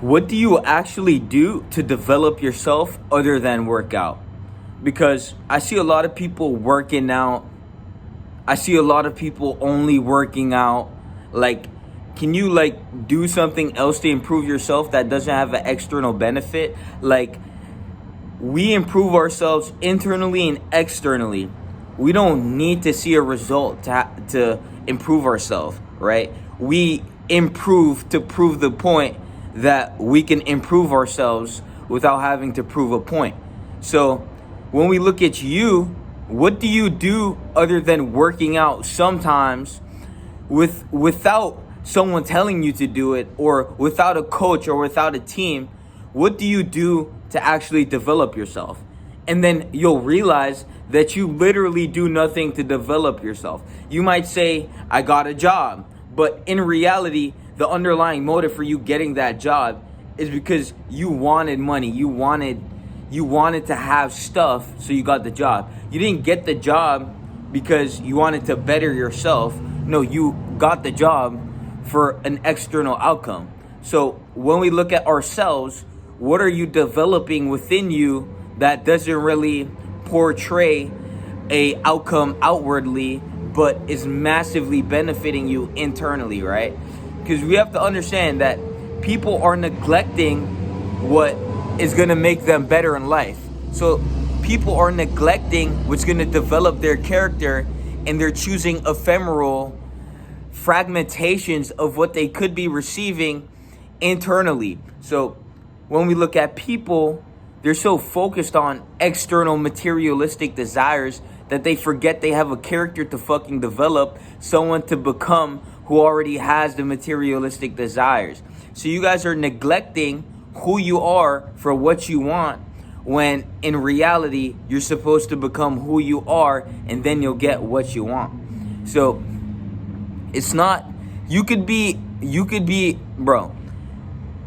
What do you actually do to develop yourself other than work out? Because I see a lot of people working out. I see a lot of people only working out. Like, can you do something else to improve yourself that doesn't have an external benefit? Like, we improve ourselves internally and externally. We don't need to see a result to improve ourselves, right? We improve to prove the point that we can improve ourselves without having to prove a point. So when we look at you, what do you do other than working out sometimes without someone telling you to do it, or without a coach or without a team? What do you do to actually develop yourself? And then you'll realize that you literally do nothing to develop yourself. You might say, I got a job, but in reality, the underlying motive for you getting that job is because you wanted money. You wanted to have stuff, so you got the job. You didn't get the job because you wanted to better yourself. No, you got the job for an external outcome. So when we look at ourselves, what are you developing within you that doesn't really portray a outcome outwardly, but is massively benefiting you internally, right? Because we have to understand that people are neglecting what is going to make them better in life. So people are neglecting what's going to develop their character, and they're choosing ephemeral fragmentations of what they could be receiving internally. So when we look at people, they're so focused on external materialistic desires that they forget they have a character to fucking develop, someone to become who already has the materialistic desires. So you guys are neglecting who you are for what you want, when in reality, you're supposed to become who you are, and then you'll get what you want. So it's not, you could be, bro,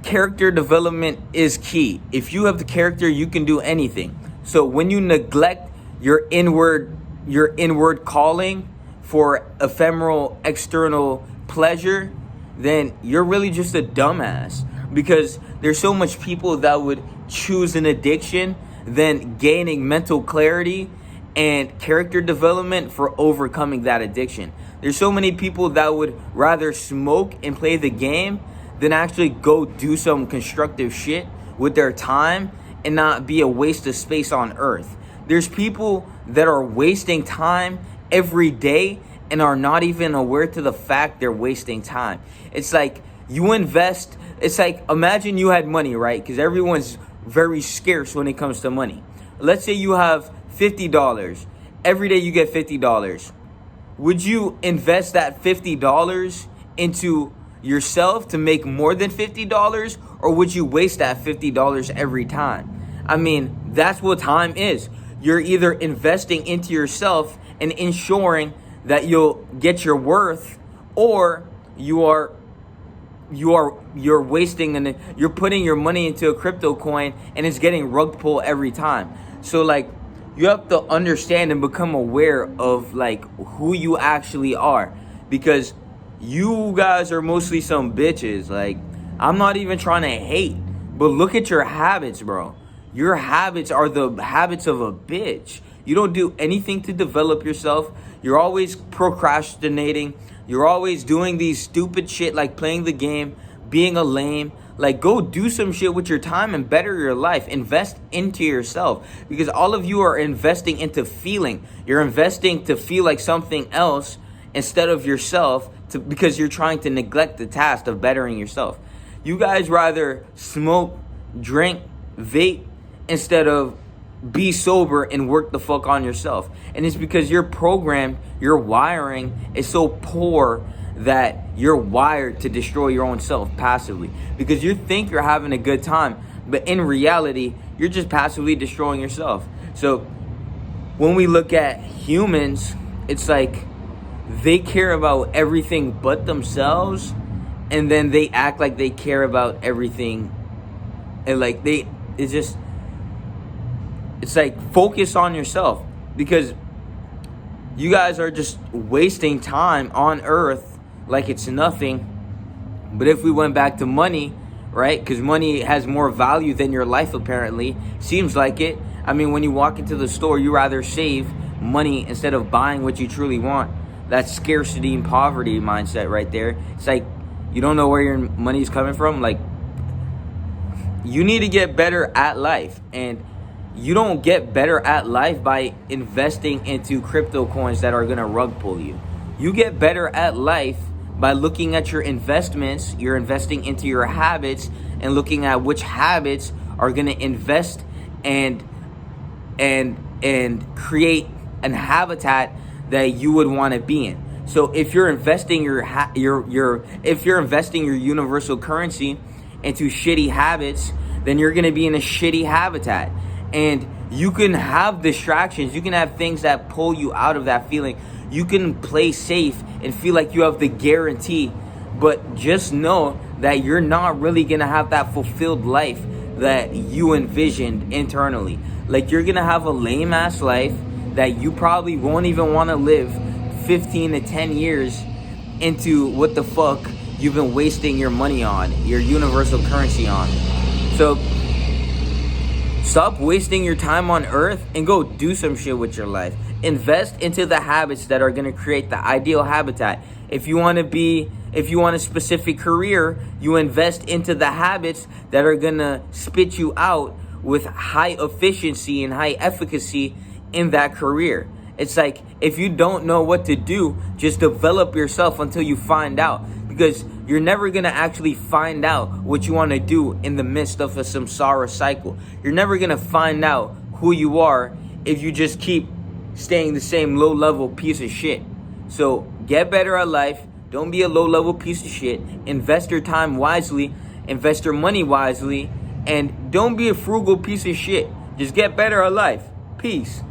character development is key. If you have the character, you can do anything. So when you neglect your inward calling for ephemeral external pleasure, then you're really just a dumbass. Because there's so much people that would choose an addiction than gaining mental clarity and character development for overcoming that addiction. There's so many people that would rather smoke and play the game than actually go do some constructive shit with their time and not be a waste of space on earth. There's people that are wasting time every day and are not even aware to the fact they're wasting time. It's like you invest, it's like, imagine you had money, right? Because everyone's very scarce when it comes to money. Let's say you have $50. Every day you get $50. Would you invest that $50 into yourself to make more than $50, or would you waste that $50 every time? I mean, that's what time is. You're either investing into yourself and ensuring that you'll get your worth, or you're wasting and you're putting your money into a crypto coin and it's getting rug pull every time. So like, you have to understand and become aware of like who you actually are, because you guys are mostly some bitches. Like, I'm not even trying to hate, but look at your habits, bro. Your habits are the habits of a bitch. You don't do anything to develop yourself. You're always procrastinating. You're always doing these stupid shit like playing the game, being a lame. Like, go do some shit with your time and better your life. Invest into yourself, because all of you are investing into feeling. You're investing to feel like something else instead of yourself, because you're trying to neglect the task of bettering yourself. You guys rather smoke, drink, vape, instead of be sober and work the fuck on yourself. And it's because your program, your wiring is so poor that you're wired to destroy your own self passively, because you think you're having a good time, but in reality, you're just passively destroying yourself. So when we look at humans, it's like they care about everything but themselves, and then they act like they care about everything, and like it's like, focus on yourself, because you guys are just wasting time on earth like it's nothing. But if we went back to money, right? Because money has more value than your life, apparently. Seems like it. I mean, when you walk into the store, you rather save money instead of buying what you truly want. That's scarcity and poverty mindset right there. It's like, you don't know where your money is coming from. Like, you need to get better at life. And you don't get better at life by investing into crypto coins that are going to rug pull you. You get better at life by looking at your investments. You're investing into your habits and looking at which habits are going to invest and create an habitat that you would want to be in. So if you're investing if you're investing your universal currency into shitty habits, then you're going to be in a shitty habitat. And you can have distractions. You can have things that pull you out of that feeling. You can play safe and feel like you have the guarantee, but just know that you're not really going to have that fulfilled life that you envisioned internally. Like, you're going to have a lame ass life that you probably won't even want to live 15 to 10 years into what the fuck you've been wasting your money on, your universal currency on. So stop wasting your time on earth and go do some shit with your life. Invest into the habits that are going to create the ideal habitat. If you want a specific career, you invest into the habits that are going to spit you out with high efficiency and high efficacy in that career. It's like, if you don't know what to do, just develop yourself until you find out. Because you're never going to actually find out what you want to do in the midst of a samsara cycle. You're never going to find out who you are if you just keep staying the same low-level piece of shit. So get better at life. Don't be a low-level piece of shit. Invest your time wisely. Invest your money wisely. And don't be a frugal piece of shit. Just get better at life. Peace.